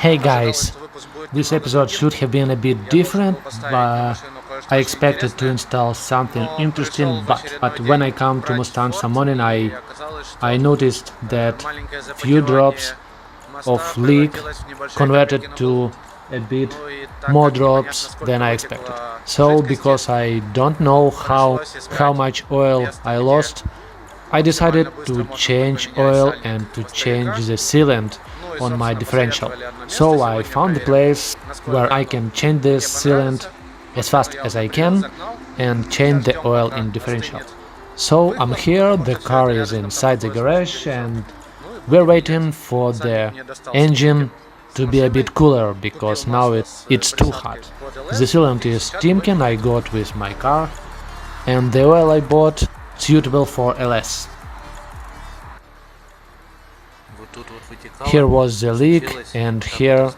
Hey guys, this episode should have been a bit different, but I expected to install something interesting, but when I come to Mustang some morning I noticed that few drops of leak converted to a bit more drops than I expected. So because I don't know how much oil I lost, I decided to change oil and to change the sealant on my differential. So I found the place where I can change this sealant as fast as I can and change the oil in differential. So I'm here, the car is inside the garage and we're waiting for the engine to be a bit cooler because now it's too hot. The sealant is steam can I got with my car and the oil I bought suitable for LS. Here was the leak and here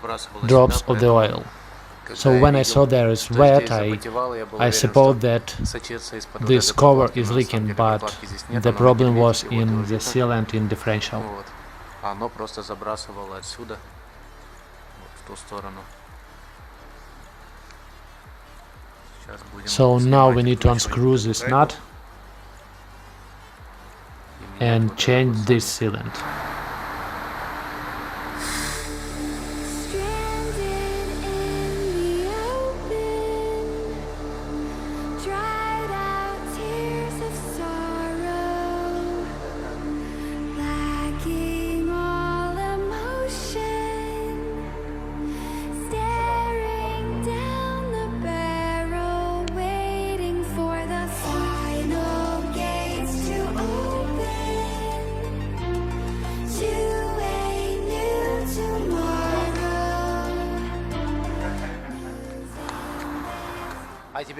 drops of the oil. So when I saw there is wet, I suppose that this cover is leaking, but the problem was in the sealant in differential. So now we need to unscrew this nut and change this sealant.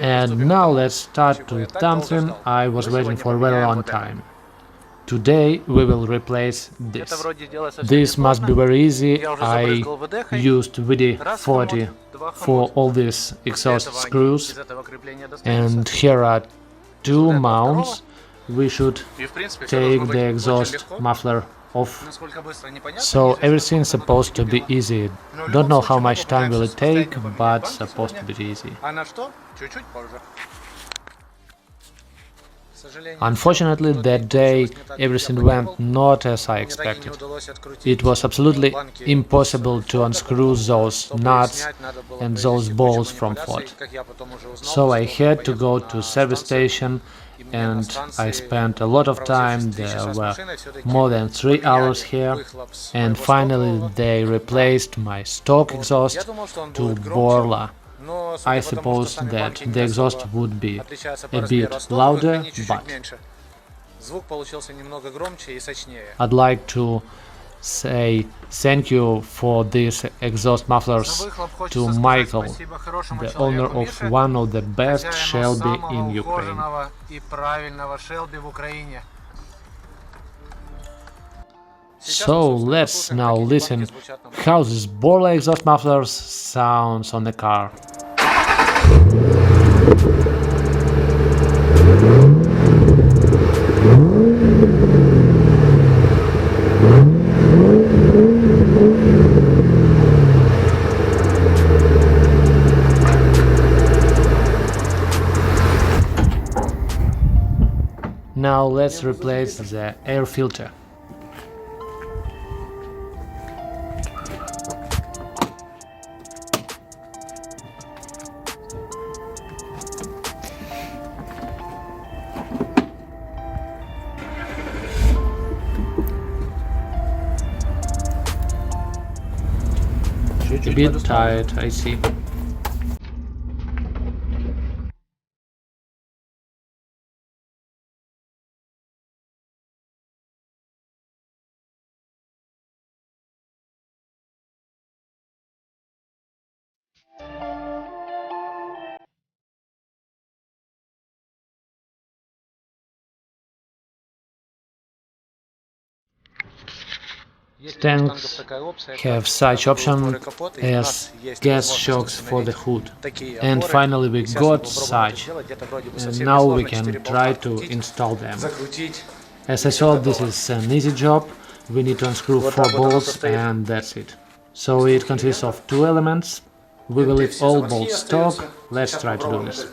And now let's start to something I was waiting for a very long time. Today we will replace this. This must be very easy. I used WD-40 for all these exhaust screws, and here are two mounts. We should take the exhaust muffler off, so everything's supposed to be easy. Don't know how much time will it take, but supposed to be easy. Unfortunately, that day everything went not as I expected. It was absolutely impossible to unscrew those nuts and those bolts from Ford. So I had to go to service station and I spent a lot of time. There were more than 3 hours here, and finally they replaced my stock exhaust to Borla. I suppose that the exhaust would be a bit louder, but I'd like to say thank you for these exhaust mufflers to Michael, the owner of one of the best Shelby in Ukraine. So let's now listen how this Borla exhaust mufflers sounds on the car. Now let's replace the air filter. A bit tight, I see. Mustangs have such option as gas shocks for the hood, and finally we got such, and now we can try to install them. As I saw, this is an easy job. We need to unscrew 4 bolts and that's it. So it consists of two elements. We will leave all bolts stock. Let's try to do this.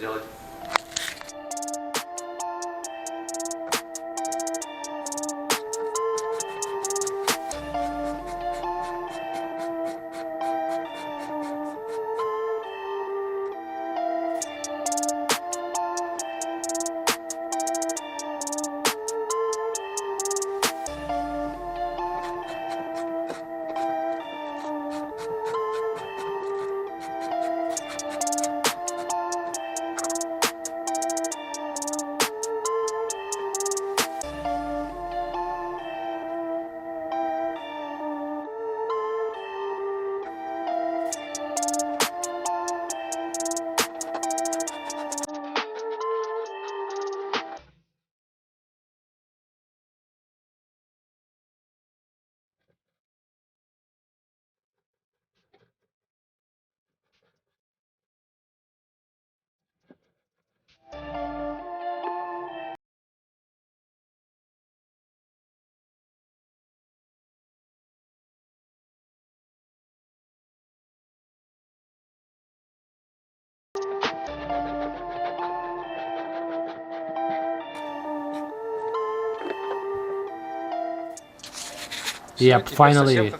Yep, finally.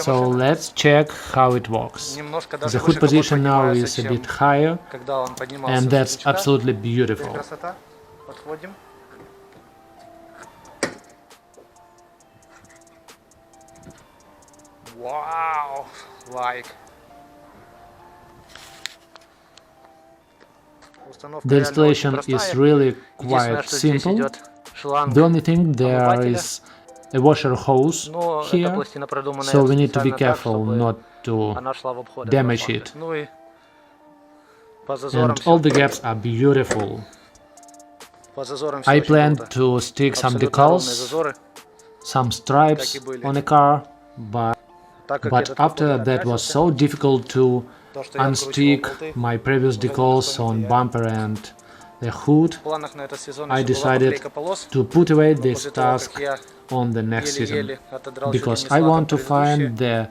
So let's check how it works. The hood position now is a bit higher, and that's absolutely beautiful. Wow, like. The installation is really quite simple. The only thing, there is a washer hose here, so we need to be careful not to damage it. And all the gaps are beautiful. I plan to stick some decals, some stripes on the car, but after that was so difficult to unstick my previous decals on bumper and the hood, I decided to put away this task on the next season, because I want to find the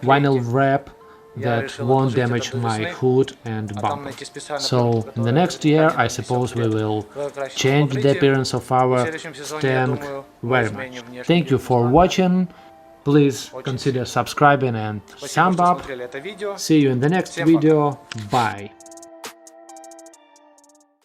vinyl wrap that won't damage my hood and bumper. So in the next year I suppose we will change the appearance of our Mustang very much. Thank you for watching. Please consider subscribing and thumb up. See you in the next video. Bye.